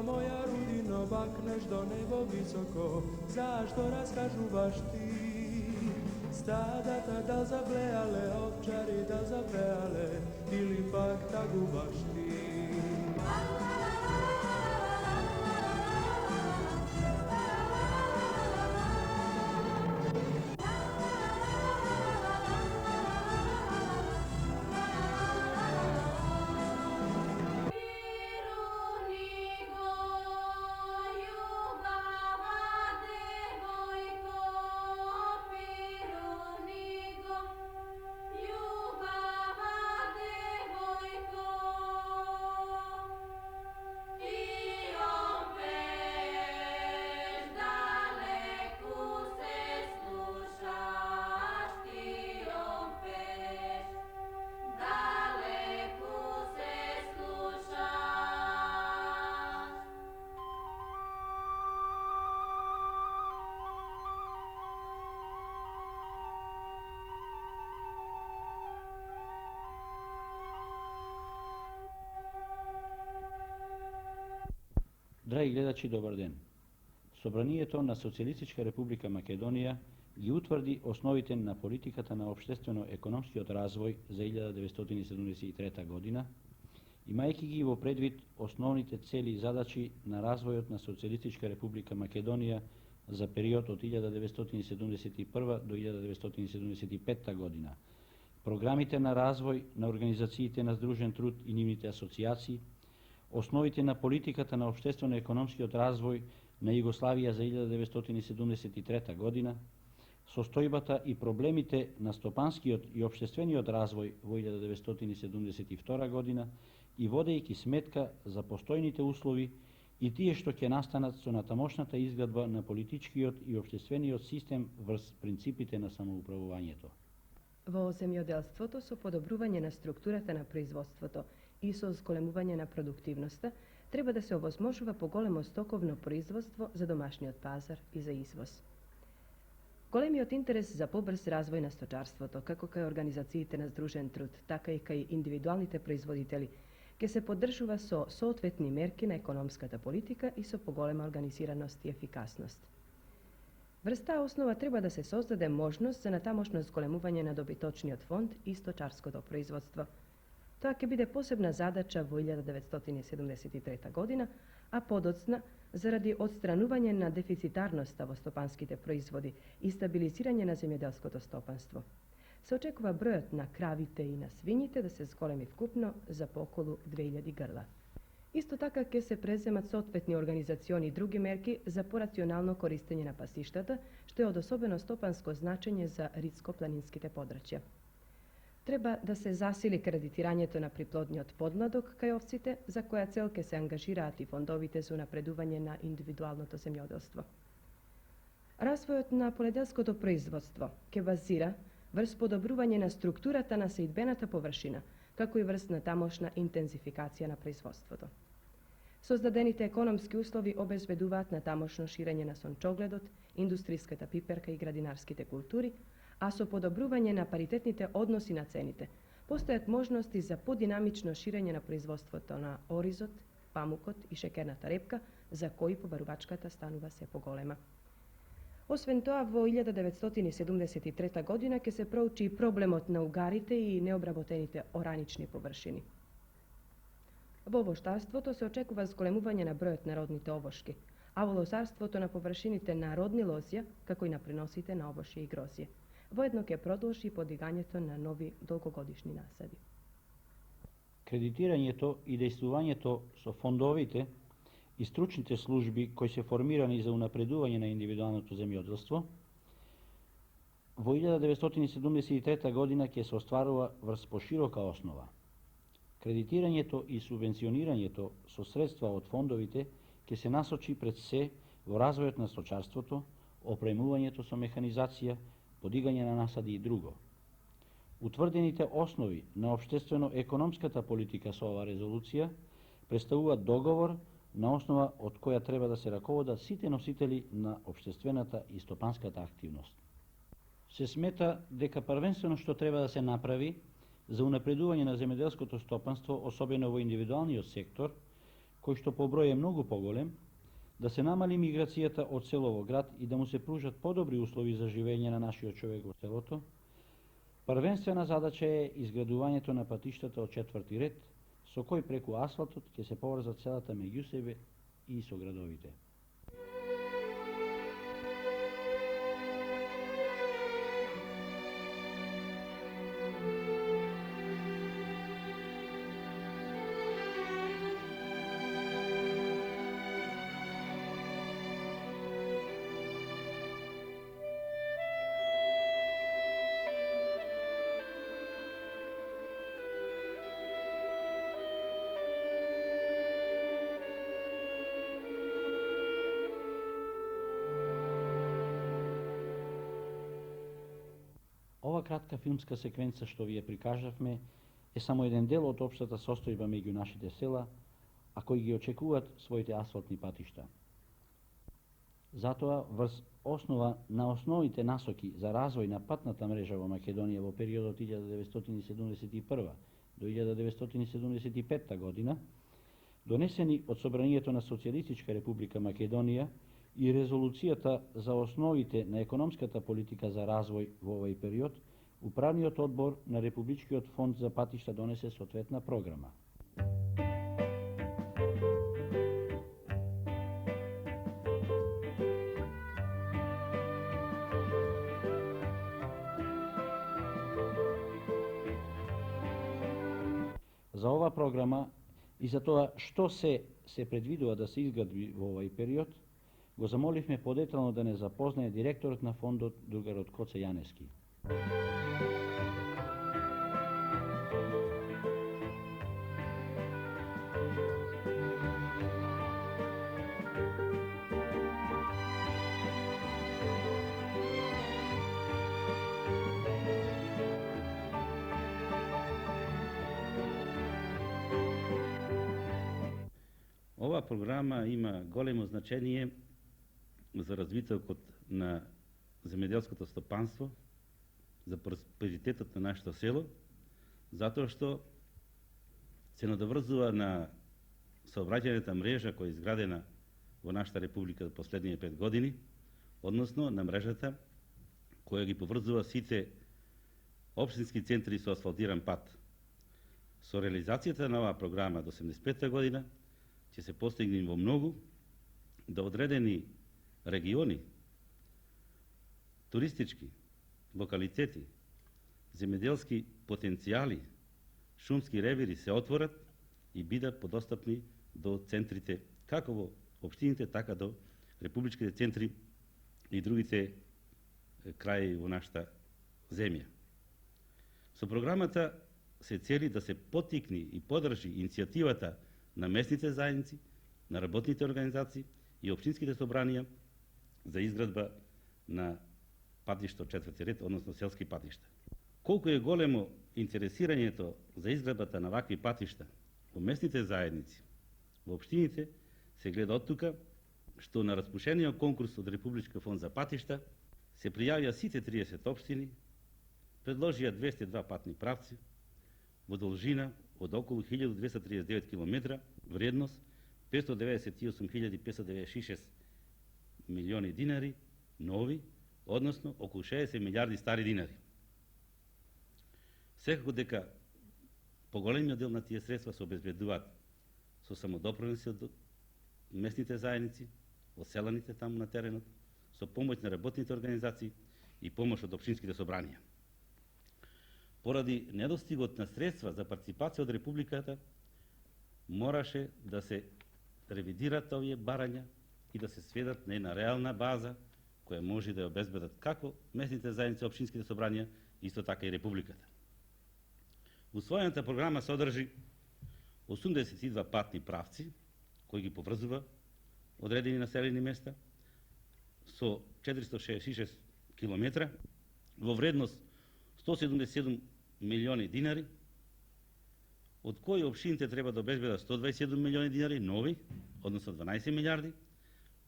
Moja rudino, bakneš do nebo visoko, zašto raskažuvaš ti? Stadata da zablejale, ovčari da zabrejale, ili pak tagubaš ti? Драги гледачи, добар ден. Собранието на Социјалистичка република Македонија ги утврди основите на политиката на општествено-економскиот развој за 1973 година, имајќи ги во предвид основните цели и задачи на развојот на Социјалистичка република Македонија за период од 1971 до 1975 година, програмите на развој на организациите на Сдружен труд и нивните асоцијации, основите на политиката на општествено-економскиот развој на Југославија за 1973 година, состојбата и проблемите на стопанскиот и општествениот развој во 1972 година и водејќи сметка за постојните услови и тие што ќе настанат со натамошната изградба на политичкиот и општествениот систем врз принципите на самоуправувањето. Во земјоделството со подобрување на структурата на производството и со зголемување на продуктивноста, треба да се овозможува поголемо стоковно производство за домашниот пазар и за извоз. Големиот интерес за побрз развој на сточарството, како кај организациите на Сдружен труд, така и кај индивидуалните производители, ќе се поддржува со соодветни мерки на економската политика и со поголема организираност и ефикасност. Врз таа основа треба да се создаде можност за натамошно зголемување на добиточниот фонд и сточарското производство. Тоа ќе биде посебна задача во 1973 година, а подоцна заради отстранување на дефицитарноста во стопанските производи и стабилизирање на земјоделското стопанство. Се очекува бројот на кравите и на свињите да се зголеми вкупно за поколу 2000 грла. Исто така ќе се преземат соодветни организациони и други мерки за порационално користење на пасиштата, што е од особено стопанско значење за ридско-планинските подрачја. Треба да се засили кредитирањето на приплодниот подмладок кај овците, за која цел ќе се ангажираат и фондовите за унапредување на индивидуалното земјоделство. Развојот на поледелското производство ќе базира врз подобрување на структурата на сеидбената површина, како и врз на тамошна интензификација на производството. Создадените економски услови обезбедуваат на тамошно ширење на сончогледот, индустриската пиперка и градинарските култури, а со подобрување на паритетните односи на цените, постојат можности за подинамично ширење на производството на оризот, памукот и шекерната репка, за кои побарувачката станува се поголема. Освен тоа, во 1973 година ќе се проучи и проблемот на угарите и необработените оранични површини. Во овоштарството се очекува зголемување на бројот на родните овошки, а во лозарството на површините на родни лозја, како и на преносите на овошје и грозје. Воедно ќе продолжи подигањето на нови долгогодишни насади. Кредитирањето и дејствувањето со фондовите и стручните служби кои се формирани за унапредување на индивидуалното земјоделство, во 1973 година ќе се остварува врз поширока основа. Кредитирањето и субвенционирањето со средства од фондовите ќе се насочи пред се во развојот на сточарството, опремувањето со механизација, подигање на насади и друго. Утврдените основи на општествено-економската политика со ова резолуција представуваат договор на основа од која треба да се раководат сите носители на општествената и стопанската активност. Се смета дека првенствено што треба да се направи за унапредување на земеделското стопанство, особено во индивидуалниот сектор, кој што по број е многу поголем, да се намали миграцијата од село во град и да му се пружат подобри услови за живење на нашиот човек во селото. Првенствена задача е изградувањето на патиштата од четврти ред, со кој преку асфалтот ќе се поврзат селата меѓу себе и со градовите. Ова кратка филмска секвенца што ви ја прикажавме е само еден дел од општата состојба меѓу нашите села, а кои ги очекуваат своите асфалтни патишта. Затоа, врз основа на основните насоки за развој на патната мрежа во Македонија во периодот 1971 до 1975 година, донесени од Собранието на Социјалистичка република Македонија и резолуцијата за основите на економската политика за развој во овој период, Управниот одбор на Републичкиот фонд за патишта донесе соодветна програма. За ова програма и за тоа што се предвидува да се изгради во овој период, го замоливме подетално да не запознае директорот на фондот, другарот Коце Јанески. Ова програма има големо значение за развитокот на земеделското стопанство, за просперитетот на нашето село, затоа што се надоврзува на сообраќајната мрежа која е изградена во нашата република последните 5 години, односно на мрежата која ги поврзува сите општински центри со асфалтиран пат. Со реализацијата на оваа програма до 85 година ќе се постигне во многу да одредени региони, туристички локалитети, земеделски потенцијали, шумски ревири се отворат и бидат подостапни до центрите, како во општините, така до републичките центри и другите краи во нашата земја. Со програмата се цели да се поттикне и подржи иницијативата на местните заедници, на работните организации и општинските собранија за изградба на патишто четврти ред, односно селски патишта. Колку е големо интересирањето за изградбата на вакви патишта во местните заедници, во општините, се гледа од тука што на распушениот конкурс од Републички фонд за патишта се пријавија сите 30 општини, предложија 202 патни правци во должина од околу 1239 км, вредност 598.596 милиони динари нови, односно околу 60 милиарди стари динари. Секако дека поголемиот дел на тие средства се обезбедуваат со самодоприноси од местните заедници, од селаните таму на теренот, со помоќ на работните организации и помош од општинските собранија. Поради недостигот на средства за партиципација од Републиката, мораше да се ревидират овие барања и да се сведат на една реална база која може да ја обезбедат како местните заедници, општинските собранија, исто така и Републиката. Усвоената програма содржи 82 патни правци кои ги поврзува одредени населени места со 466 километра во вредност 177 милиони динари, од кои општините треба да обезбедат 127 милиони динари нови, односно 12 милиарди,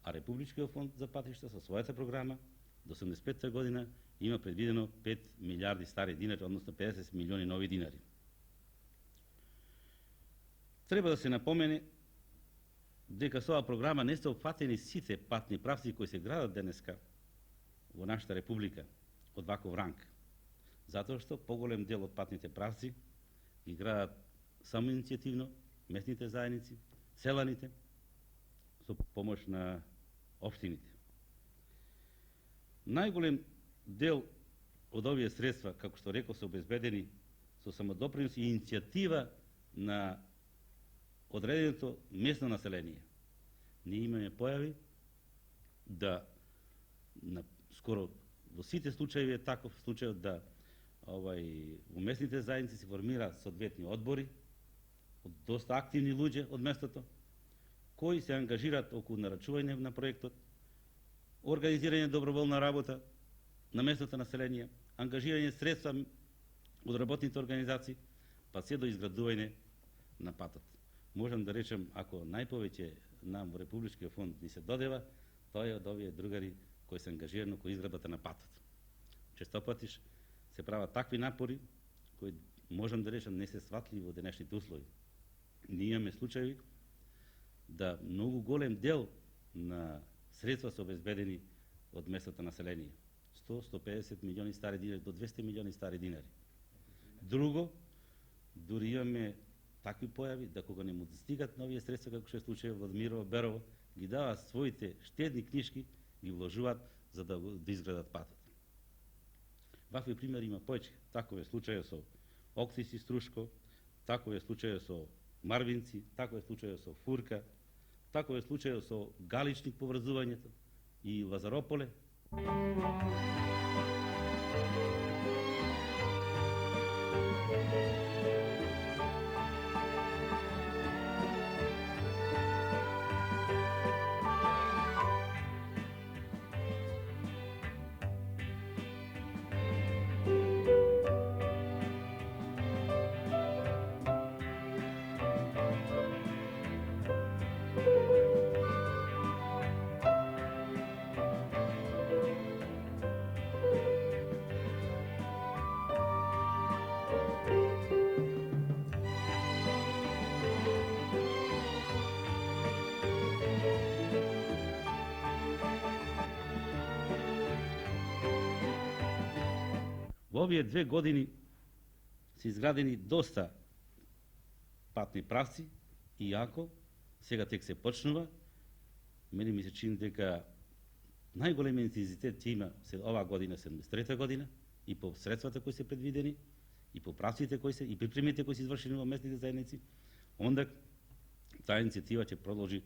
а Републичкиот фонд за патишта со својата програма до 85 година има предвидено 5 милиарди стари динари, односно 50 милиони нови динари. Треба да се напомене дека со оваа програма не се опфатени сите патни правци кои се градат денеска во нашата република од ваков ранг, затоа што поголем дел од патните правци ги градат само иницијативно местните заедници, селаните, со помош на општините. Најголем дел од овие средства, како што реков, се обезбедени со самодопринос и иницијатива на одреденото местно население. Ние имаме појави да скоро во сите случаи е таков случај да во местните заедници се формираат соодветни одбори од доста активни луѓе од местото кои се ангажираат околу нарачување на проектот, организирање доброволна работа на местното население, ангажирање средства од работните организации, па се до изградување на патот. Можам да речем, ако најповеќе нам во Републичкиот фонд ни се додева, тоа е од овие другари кои се ангажирани околу изградбата на патот. Честопатиш се прават такви напори кои можам да речем не се сватливи во денешните услови. Ние имаме случаи да многу голем дел на средства се обезбедени од местното население. 100-150 милиони стари динари до 200 милиони стари динари. Друго, дури имаме такви појави да кога не му достигат нови средства, како што е случај во Мирово Берово, ги даваат своите штедни книжки, ги вложуваат за да изградат патот. Вакви примери има повеќе. Таков е случајот со Оксис и Струшко, таков е случајот со Марвинци, таков е случајот со Фурка, таков е случајот со Галичник поврзувањето и Лазарополе. Во овие 2 години се изградени доста патни правци, иако сега тек се почнува, мене ми се чини дека најголем интензитет ќе има оваа година, 73-та година, и по средствата кои се предвидени, и по правците кои се, и припремите кои се извршени во местните заедници, онда таа иницијатива ќе продолжи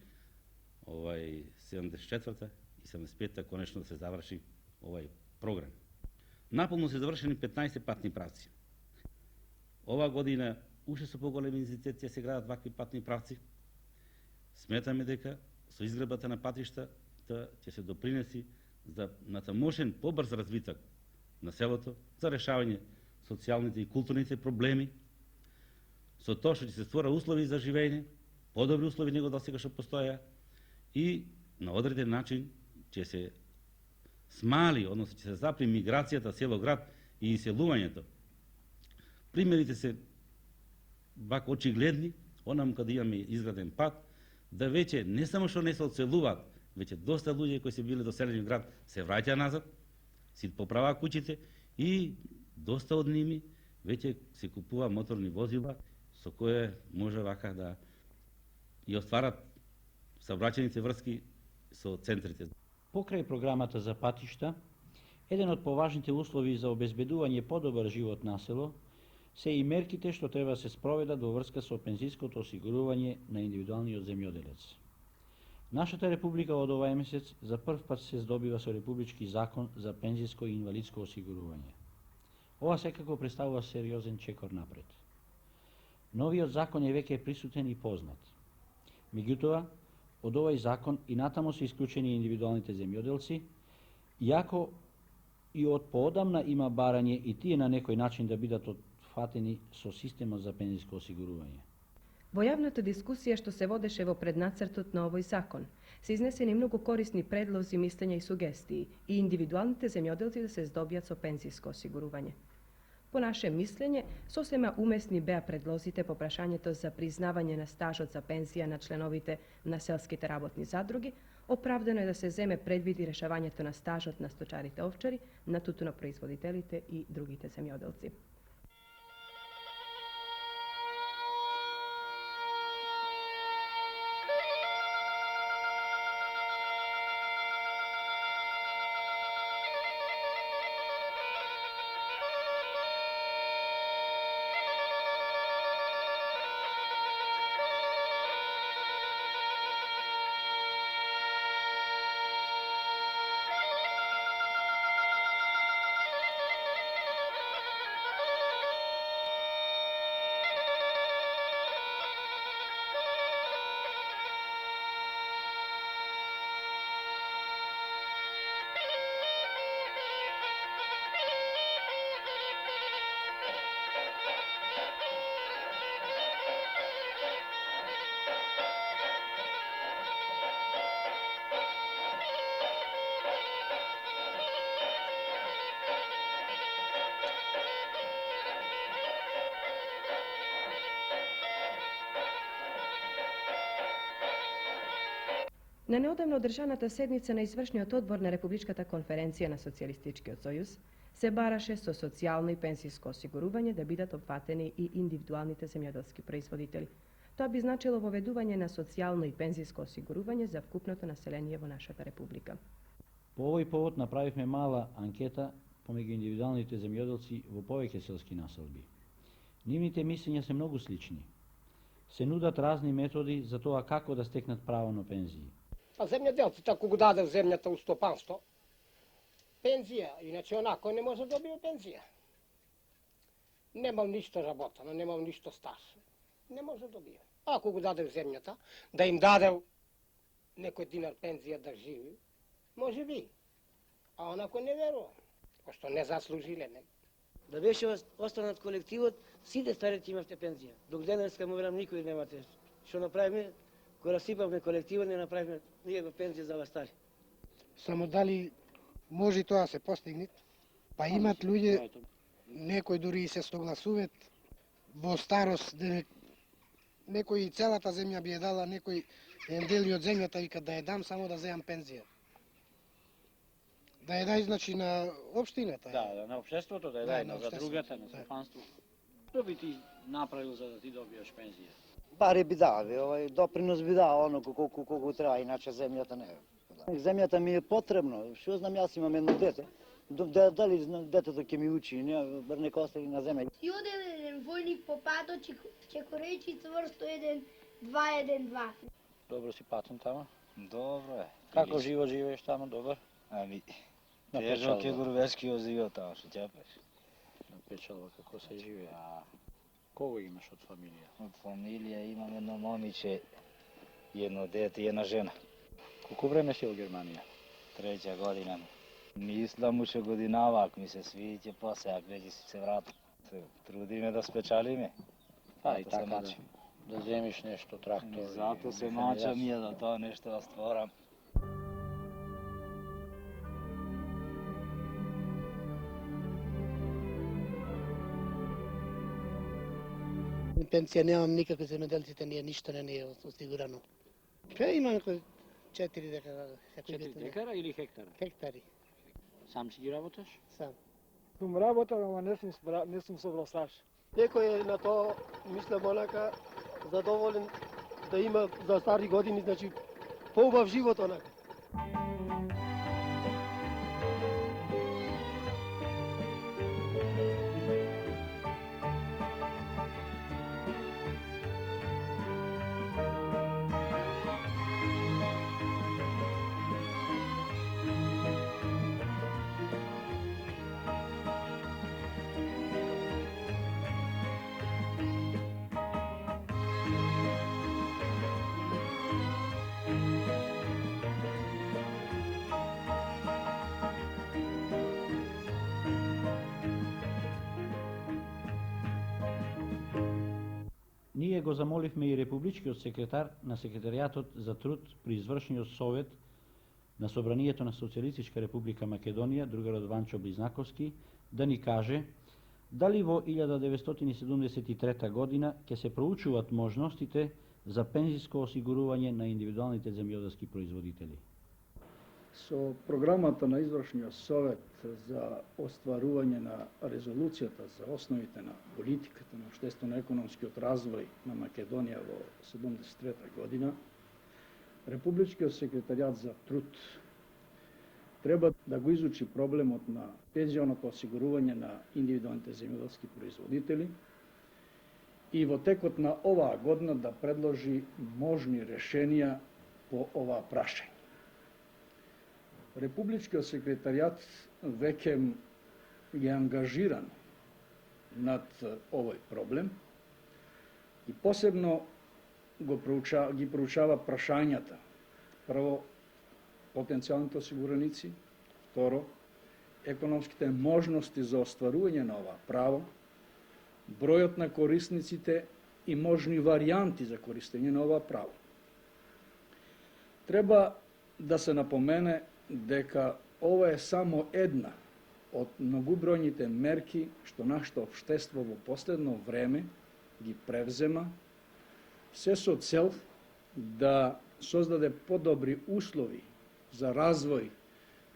74-та и 75-та конечно да се заврши овај програм. Наполно се завршени 15 патни правци. Ова година уште со поголем интензитет ќе се градат вакви патни правци. Сметаме дека со изградбата на патишта ќе се допринеси за натамошен побрз развиток на селото, за решавање социјалните и културните проблеми, со тоа што ќе се створа услови за живење, подобри услови него до сега што постоја, и на одреден начин ќе се смали, односно ќе се запри миграцијата село-град и иселувањето. Примерите се вака очигледни, онам каде имаме изграден пат, да веќе не само што не се одселуваат, веќе доста луѓе кои се биле доселени в град се враќаат назад, си поправаа куќите и доста од ними веќе се купува моторни возила со кое може вака да и остварат сообраќајните врски со центрите. Покрај програмата за патишта, еден од поважните услови за обезбедување подобар живот на село се и мерките што треба се спроведат во врска со пензиското осигурување на индивидуалниот земјоделец. Нашата република од овај месец за прв пат се здобива со републички закон за пензиско и инвалидско осигурување. Ова секако представува сериозен чекор напред. Новиот закон е веќе присутен и познат. Меѓутоа, од овај закон и натамо се исклучени индивидуалните земјоделци, иако и од поодамна има барање и тие на некој начин да бидат отфатени со системот за пензиско осигурување. Во јавната дискусија што се водеше во преднацртот на овој закон, се изнесени многу корисни предлози, мислења и сугестии и индивидуалните земјоделци да се здобијат со пензиско осигурување. По наше мислење, сосема умесни беа предлозите по прашањето за признавање на стажот за пензија на членовите на селските работни задруги. Оправдано е да се земе предвиди решавањето на стажот на сточарите овчари, на тутунопроизводителите и другите земјоделци. На неодамно одржаната седница на извршниот одбор на Републичката конференција на Социјалистичкиот сојуз се бараше со социјално и пензиско осигурување да бидат опфатени и индивидуалните земјоделски производители. Тоа би значило воведување на социјално и пензиско осигурување за вкупното население во нашата република. По овој повод направивме мала анкета помеѓу индивидуалните земјоделци во повеќе селски населби. Нивните мислења се многу слични. Се нудат разни методи за тоа како да стекнат право на пензии. А земјоделците, ако го даде земјата у стопанство, пензија, иначе онако не може да добие пензија. Немал ништо работено, немал ништо стаж. Не може да добие. Ако го даде земјата, да им даде некој динар пензија да живи, може би. А онако не верувам, пошто не заслужиле. Не. Да беше останат колективот, сите старите имавте пензија. Док денеска му верам никој немате. Што направиме? Кога расипавме колективот, не направиме никаква пензија за вас стари. Само дали може тоа се постигне, па имат луѓе, некои дури и се согласуваат во старост, некој и целата земја би ја дала, некој еден дел од земјата вика да ја дам само да земам пензија. Да ја дај значи на општината. Да, на општеството, да ја дај на задругата, на стопанство. Што би ти направил за да ти добиеш пензија? Пари би дал, допринос би дал оно колку треба, иначе земјата не е. Земјата ми е потребно, што знам, јас имам едно дете, дали детето ќе ми учи, бар нека остане на земја. И оде еден војник по патот, чекоречи цврсто 1-2-1-2. Добро си патен тама? Добро е. Како живо живееш тама, добар? Ами, тежок е гурвешкиот живот тама, што ќе пеш. На Печалба како се живее? Кого имаш од фамилија? Од фамилија имам едно момиче, едно дете и една жена. Колку време си во Германија? 3 година. Мислам уште годинава, ако ми се свиѓа после, ако веќе си се вратам. Се трудиме да спечалиме. Па и така да земиш нешто, трактор. Зато се мачам и да тоа нешто да створам. Пенсија немам никакви, земјоделците ние ништо не е осигурано. Имам 4 декара. 4 декара или хектара? Хектари. Сам си ги работаш? Сам. Сум работал, ама не сум собрал стаж. Некој е на тоа, мислам онака, задоволен да има за стари години, значи поубав живот онака. Ние го замоливме и републичкиот секретар на секретаријатот за труд при извршниот совет на Собранието на Социјалистичка република Македонија, другарот Ванчо Близнаковски, да ни каже дали во 1973 година ќе се проучуваат можностите за пензиско осигурување на индивидуалните земјоделски производители. Со програмата на Извршниот совет за остварување на резолуцијата за основите на политиката на општествено-економскиот развој на Македонија во 1973 година, Републичкиот секретаријат за труд треба да го изучи проблемот на пензионото осигурување на индивидуалните земјоделски производители и во текот на оваа година да предложи можни решенија по оваа прашање. Републичкиот секретаријат веќе е ангажиран над овој проблем и посебно ги проучава прашањата. Прво, потенцијалните осигураници, второ, економските можности за остварување на ова право, бројот на корисниците и можни варијанти за користење на ова право. Треба да се напомене дека ова е само една од многубројните мерки што нашето општество во последно време ги превзема, се со цел да создаде подобри услови за развој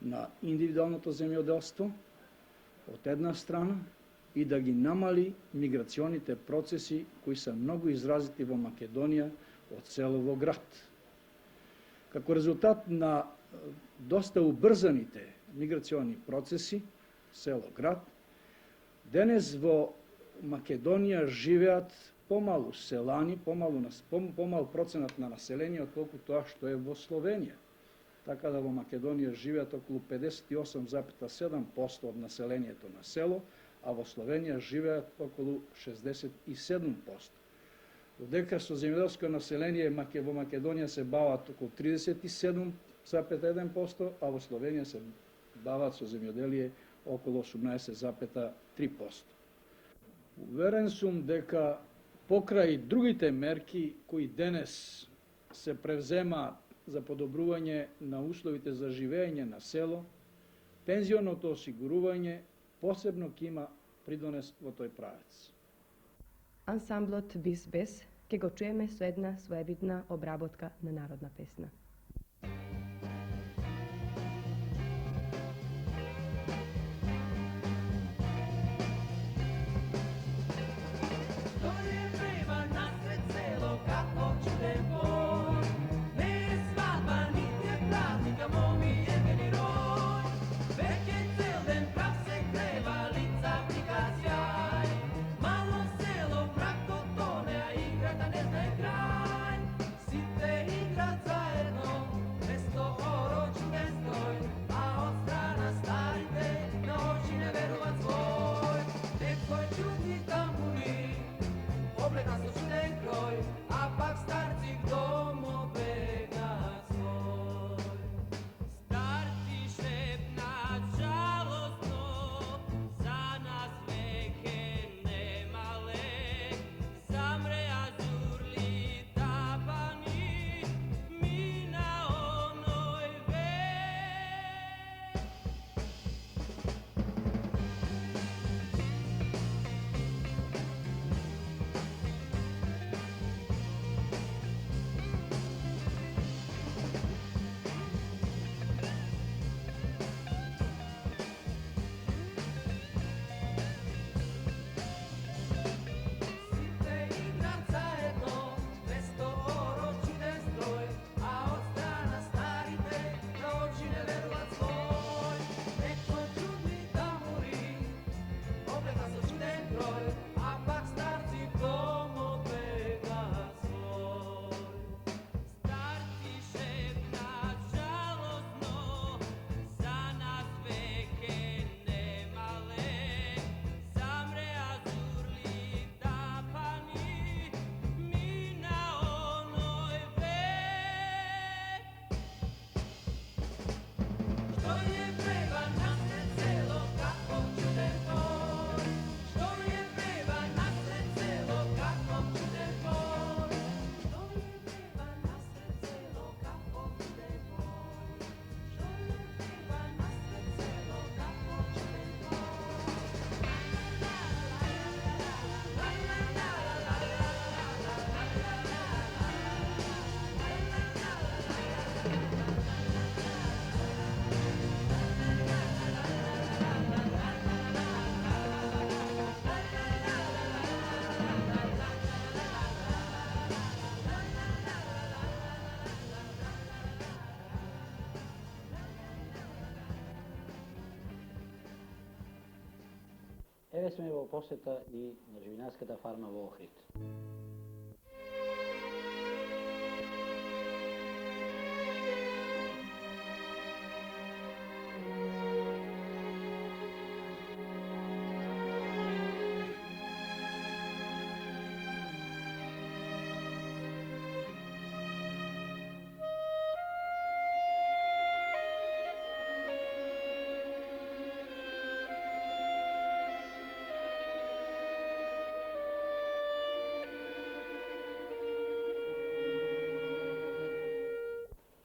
на индивидуалното земјоделство од една страна и да ги намали миграционите процеси кои се многу изразити во Македонија од село во град. Како резултат на доста убрзаните миграциони процеси, село-град, денес во Македонија живеат помалу селани, помал проценат на население отколку тоа што е во Словенија. Така да во Македонија живеат околу 58,7% од населението на село, а во Словенија живеат околу 67%. Додека со земјоделско население во Македонија се бават околу 37,1%, а во Словенија се бават со земјоделие околу 18,3%. Уверен сум дека покрај другите мерки кои денес се превземаат за подобрување на условите за живење на село, пензионото осигурување посебно ќе има придонес во тој правец. Ансамблот Бис Бес ќе го чуеме со една своевидна обработка на народна песна. Što je preva nasred celo, kako čude Сега сме во посета и на живинарската фарма во Охрид.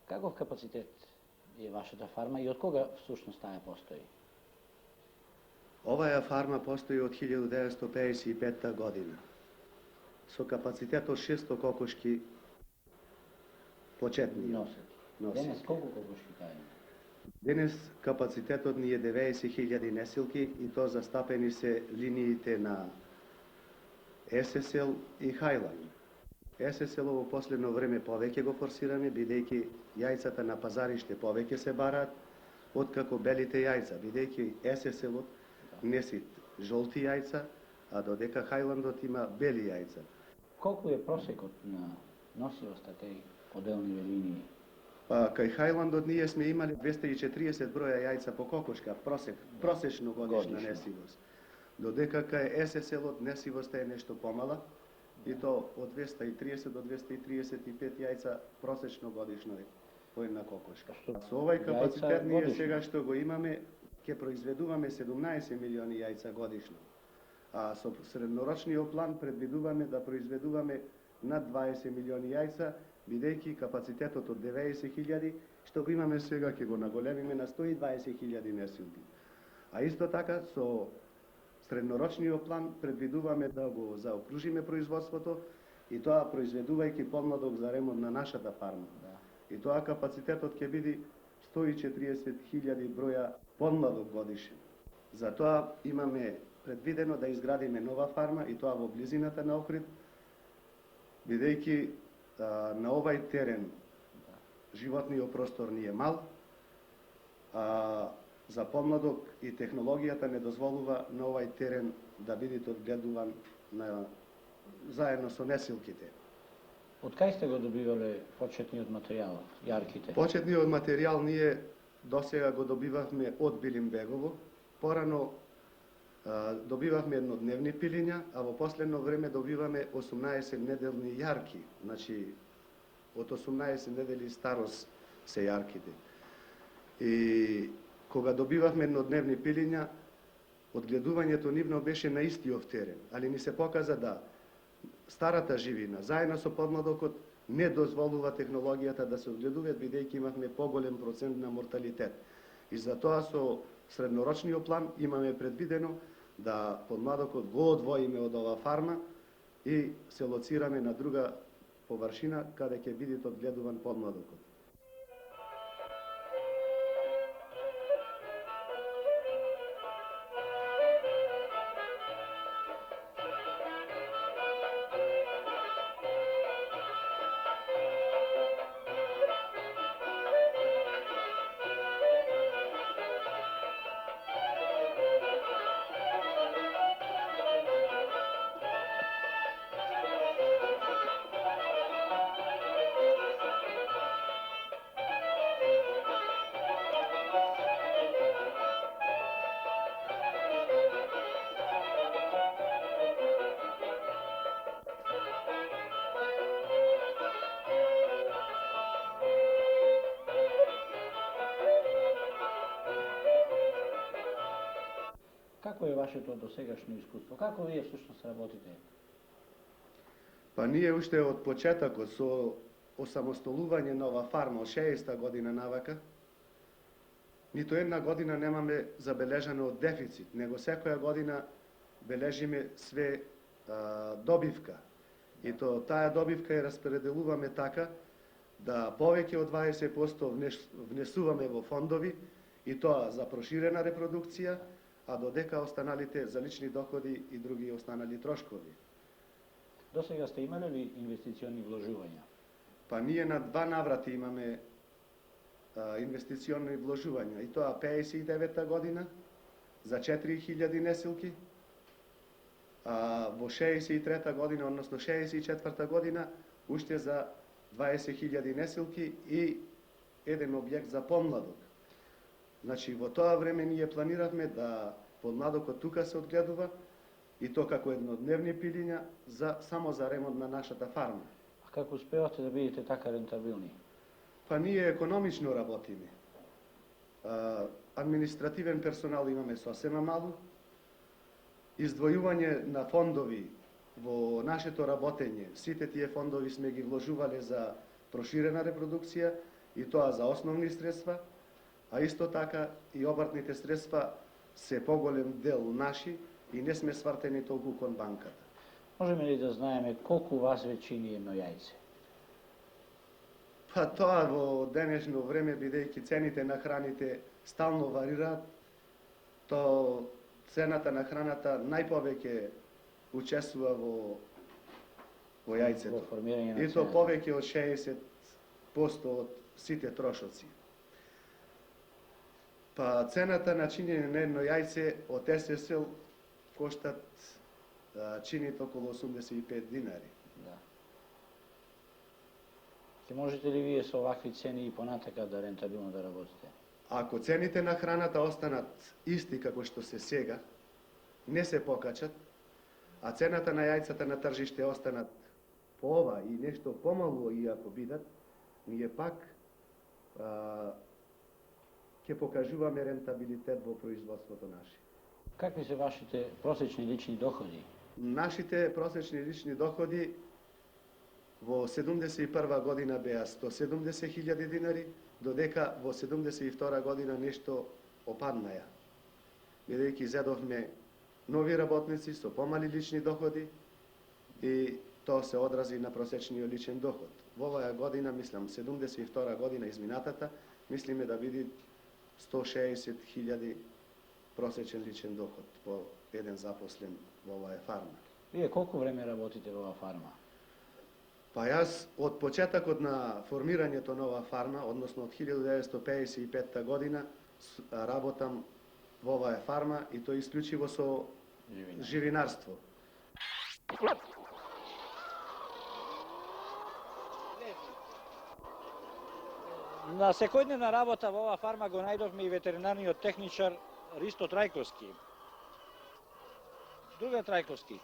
Каков капацитет е вашата фарма и од кога всушност таа постои? Оваа фарма постои од 1955 година. Со капацитет од 600 кокошки почетни. Носат. Денес колку кокошки таа има? Денес капацитетот ни е 90.000 несилки и тоа застапени се линиите на ССЛ и Хайланд. ССЛ во последно време повеќе го форсираме, бидејќи јајцата на пазариште повеќе се бараат, откако белите јајца, бидејќи ССЛ-от несит жолти јајца, а додека Хайландот има бели јајца. Колку е просекот на носивоста кај поделниве линии? Кај Хайландот ние сме имали 240 броја јајца по кокошка, просечно годишна несивост. Додека кај ССЛ-от несивоста е нешто помала, и то од 230 до 235 јајца просечно годишно е по една кокошка. Со овај капацитет ние сега што го имаме, ќе произведуваме 17 милиони јајца годишно. А со среднорочниот план предвидуваме да произведуваме над 20 милиони јајца, бидејќи капацитетот од 90.000 што го имаме сега ќе го наголемиме на 120.000 несилки. А исто така со среднорочниот план предвидуваме да го заокружиме производството и тоа произведувајќи подмладок за ремонт на нашата фарма. И тоа капацитетот ќе биде 140.000 броја подмладок годишен. Затоа имаме предвидено да изградиме нова фарма и тоа во близината на Охрид, бидејќи на овај терен животниот простор ни е мал, за помладок и технологијата не дозволува на овај терен да биде одгледуван заедно со несилките. Од кај сте го добивале почетниот материјал, јарките? Почетниот материјал ние досега го добивавме од Билимбегово. Порано добивавме еднодневни пилиња, а во последно време добиваме 18 неделни јарки. Значи, од 18 недели старост се јарките. И кога добивавме еднодневни пилиња, одгледувањето нивно беше на истиот терен, али ни се показа да старата живина, заедно со подмладокот, не дозволува технологијата да се одгледуваат, бидејќи имавме поголем процент на морталитет. И затоа со среднорочниот план имаме предвидено да подмладокот го одвоиме од ова фарма и се лоцираме на друга површина каде ќе биде одгледуван подмладокот. Како е вашето досегашно искуство? Како вие всушност работите? Па ние уште од почетокот со осамостолување на ова фарма од 60-та година навака, ниту една година немаме забележано дефицит, него секоја година бележиме све добивка. И то таа добивка ја распределуваме така да повеќе од 20% внесуваме во фондови и тоа за проширена репродукција, а додека останалите за лични доходи и други останали трошкови. До сега сте имале ли инвестициони вложувања? Па ние на два наврати имаме инвестиционни вложувања, и тоа 59-та година за 4000 несилки а во 63 година, односно 64 година, уште за 20.000 несилки и еден објект за помладок. Значи, во тоа време ние планиравме да помладокот тука се одгледува и то како еднодневни пилиња само за ремонт на нашата фарма. А како успевате да бидете така рентабилни? Па ние економично работиме. Административен персонал имаме сосема малу. Издвојување на фондови во нашето работење, сите тие фондови сме ги вложувале за проширена репродукција и тоа за основни средства, а исто така и обртните средства се поголем дел наши и не сме свртени толку кон банката. Можеме ли да знаеме колку вас веќе едно јајце? Па тоа во денешно време, бидејќи цените на храните стално варираат, то цената на храната најповеќе учествува во јајцето. Во формирање на и то цената. повеќе од 60% од сите трошоци. Па цената на чинење на едно јајце од ССЛ коштат чините околу 85 динари. Да. Ќе можете ли вие со овакви цени и понатака да рентабилно да работите? Ако цените на храната останат исти како што се сега, не се покачат, а цената на јајцата на тржиште останат по ова и нешто помалу и ако бидат, ние пак ќе покажуваме рентабилитет во производството наше. Какви се вашите просечни лични доходи? Нашите просечни лични доходи во 71 година беа 170.000 динари, додека во 72 година нешто опаднаја. Бидејќи зедовме нови работници со помали лични доходи и тоа се одрази на просечниот личен доход. Во оваа година, мислам, 72 година изминатата, мислиме да биде 160.000 просечен личен доход по еден запослен во оваа фарма. Вие колку време работите во оваа фарма? Па јас од почетокот на формирањето на оваа фарма, односно од 1955 година, работам во оваа фарма и тоа исклучиво со живинарство. На секојдневна работа во оваа фарма го најдовме и ветеринарниот техничар Ристо Трајковски. Друга Трајковски,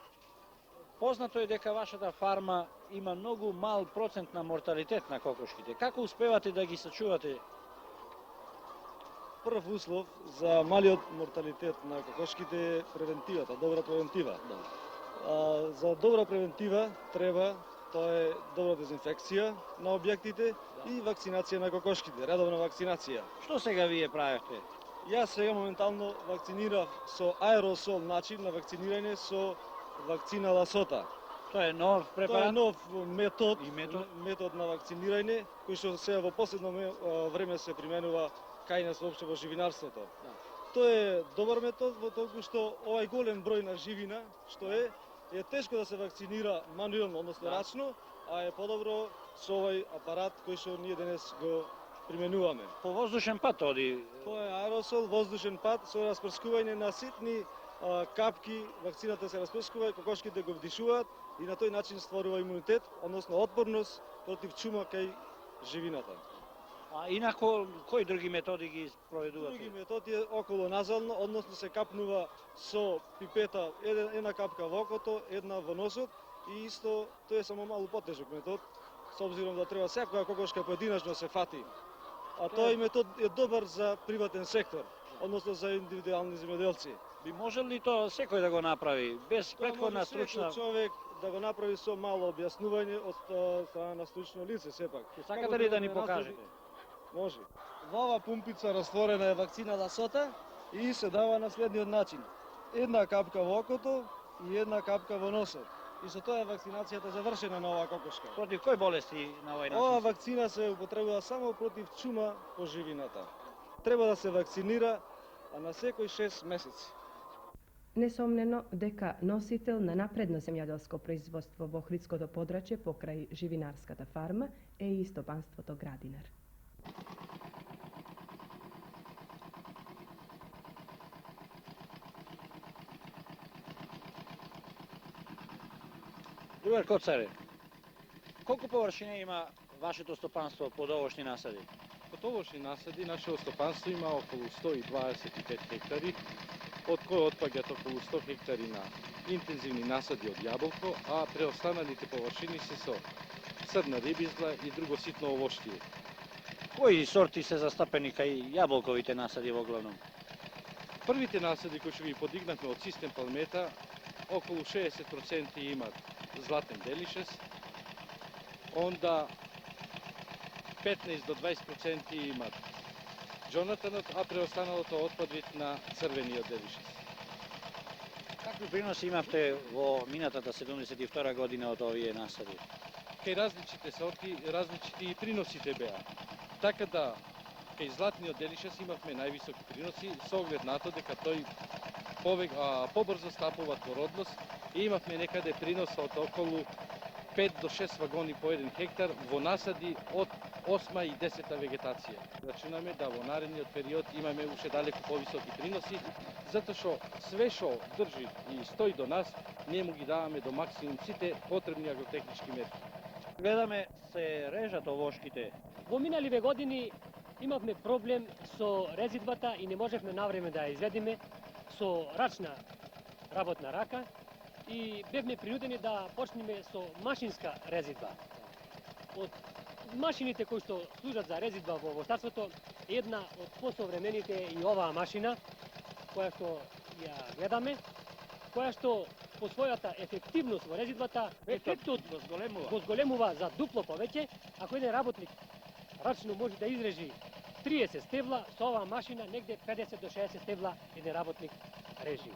познато е дека вашата фарма има многу мал процент на морталитет на кокошките. Како успевате да ги сачувате? Прв услов за малиот морталитет на кокошките е превентивата, добра превентива. За добра превентива треба, тоа е добра дезинфекција на објектите и вакцинација на кокошките, редовна вакцинација. Што сега вие правите? Јас сега моментално вакцинирав со аеросол начин на вакцинирање со вакцина Ласота. Тоа е нов препарат? Тоа е нов метод на вакцинирање, кој што сега во последно време се применува кај нас воопшто во живинарството. Да. Тоа е добар метод во толку што овај голем број на живина што е тешко да се вакцинира мануелно, односно рачно, а е подобро со овај апарат кој што ние денес го применуваме. По воздушен пат оди? Тоа е аеросол, воздушен пат со распрскување на ситни капки, вакцината се распрскува, кокошките го вдишуваат и на тој начин створува имунитет, односно отпорност против чума кај живината. А инако, кои други методи ги проведувате? Други методи е около назално, односно се капнува со пипета една капка во окото, една во носот и исто тоа е само малку потежок метод, со обзиром да треба секоја кокошка поединечно се фати. А тој метод е добар за приватен сектор, односно за индивидуални земјоделци. Би можел ли тоа секој да го направи без претходна стручна? Човек да го направи со мало објаснување од страна на стручно лице сепак. Сакате ли да ни покажете? Може. Во ова пумпица растворена е вакцина Ласота и се дава на следниот начин. Една капка во окото и една капка во носот. И со тоа е вакцинацијата завршена на оваа кокошка. Против кои болести на овој начин? Оваа вакцина се употребува само против чума по живината. Треба да се вакцинира на секој 6 месеци. Несомнено дека носител на напредно земјоделско производство во Охридското подрачје покрај живинарската фарма е и стопанството Градинар. Друга Коцаре, колку површина има вашето стопанство под овошни насади? Под овошни насади нашето стопанство има околу 125 хектари, од кои отпаѓат околу 100 хектари на интензивни насади од јаболко, а преостаналите површини се со црна рибизла и друго ситно овоштие. Кои сорти се застапени кај јаболковите насади во главном? Првите насади кои што ги подигнавме од систем Палмета, околу 60% имат златен делишес, онда 15 до 20% имат Джонатанот, а преостаналото отпад вид на црвениот делишес. Какви приноси имавте во минатата 72 година од овие насади? Кај различите сорти, различити приносите беа. Така да, кај златниот делишес имавме највисоки приноси, со оглед на тоа дека тој побрзо стапува во родлост и имавме некаде принос од околу 5 до 6 вагони по 1 хектар во насади од 8 и 10 вегетација. Рачунаме да во наредниот период имаме уште далеку повисоки приноси, затоа што све што држи и стои до нас, ние му ги даваме до максимум сите потребни агротехнички мерки. Гледаме се режат овошките. Во миналиве години имавме проблем со резидбата и не можевме навреме да ја изведиме со рачна работна рака и бевме принудени да почнеме со машинска резидба. Од машините кои што служат за резидба во воштарството, една од посовремените е и оваа машина, која што ја гледаме, која што по својата ефективност во резидбата, ефектот го зголемува за дупло повеќе. Ако еден работник рачно може да изрежи 30 стебла, со оваа машина негде 50 до 60 стебла еден работник режи.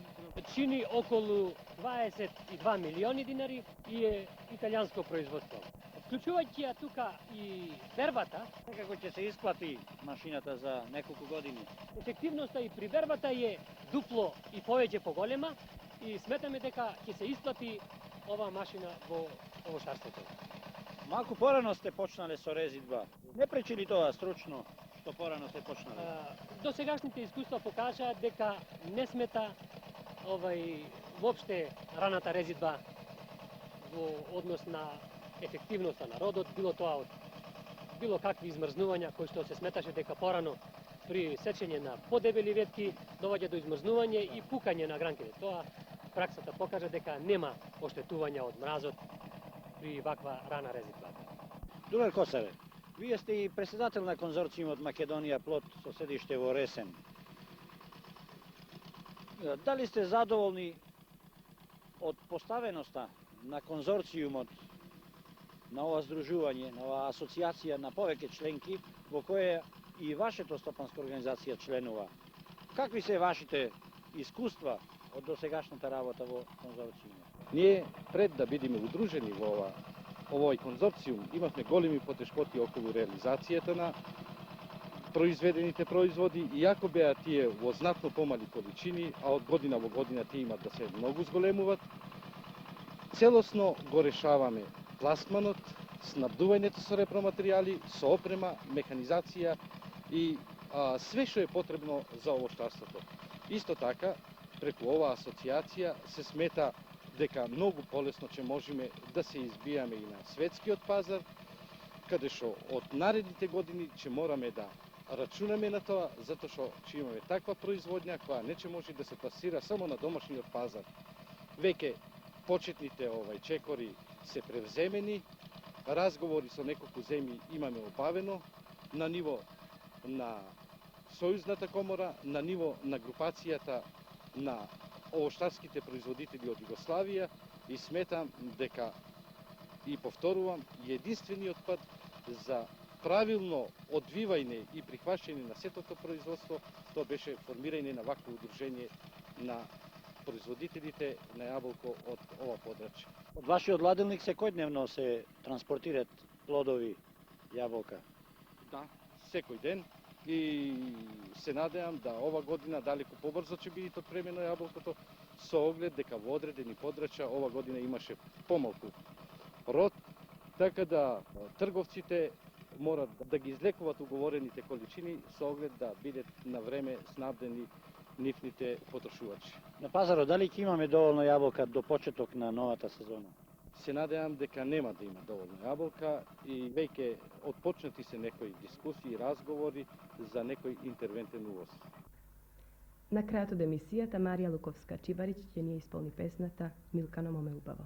Чини околу 22 милиони динари и е италијанско производство. Вклучувајќи ја тука и бербата, како ќе се исплати машината за неколку години? Ефективноста и при бербата е дупло и повеќе поголема и сметаме дека ќе се исплати оваа машина во овоштарството. Малку порано сте почнале со резидба. Не пречи ли тоа стручно што порано сте почнале? Досегашните искуства покажаа дека не смета воопште раната резидба во однос на ефективноста на родот, било тоа од било какви измрзнувања кои што се сметаше дека порано при сечење на подебели ветки доваѓа до измрзнување и пукање на гранките. Тоа праксата покажа дека нема оштетување од мразот при ваква рана резидба. Друга Коцаре, вие сте и председател на конзорциумот Македонија плод со седиште во Ресен. Дали сте задоволни од поставеноста на конзорциумот, на ова здружување, на оваа асоциација на повеќе членки, во која и вашето стопанска организација членува? Какви се вашите искуства од досегашната работа во конзорциумот? Ние пред да бидеме удружени во овој конзорциум имавме големи потешкоти околу реализацијата на произведените производи, иако беа тие во знатно помали количини, а од година во година тие имат да се многу зголемуваат. Целосно го решаваме пласманот, снабдувањето со репроматеријали, со опрема, механизација и све што е потребно за овоштарството. Исто така, преку оваа асоциација се смета дека многу полесно ќе можеме да се избијаме и на светскиот пазар, каде што од наредните години ќе мораме да рачунаме на тоа, затоа што ќе имаме таква производња која не ќе може да се пласира само на домашниот пазар. Веќе почетните чекори се превземени, разговори со неколку земји имаме обавено на ниво на Сојузната комора, на ниво на групацијата на овоштарските производители од Југославија и сметам дека, и повторувам, единствениот пат за правилно одвивање и прихващање на сетото производство, тоа беше формирање на вакво удружение на производителите на јаболко од ова подрачје. Од вашиот ладилник секојдневно се транспортират плодови јаболка? Да, секој ден. И се надевам да ова година далеку побрзо ќе биде отпремено јаболкото, со оглед дека во одредени подрачја ова година имаше помалку род, така да трговците морат да ги излекуваат уговорените количини со оглед да бидат на време снабдени нивните потрошувачи. На пазарот дали ќе имаме доволно јаболка до почеток на новата сезона? се надевам дека нема да има доволно јаболка и веќе отпочнати се некои дискусии и разговори за некој интервентен увоз. На крајот од емисијата Марија Луковска-Чибарич ќе ни исполни песната Милкано моме убаво.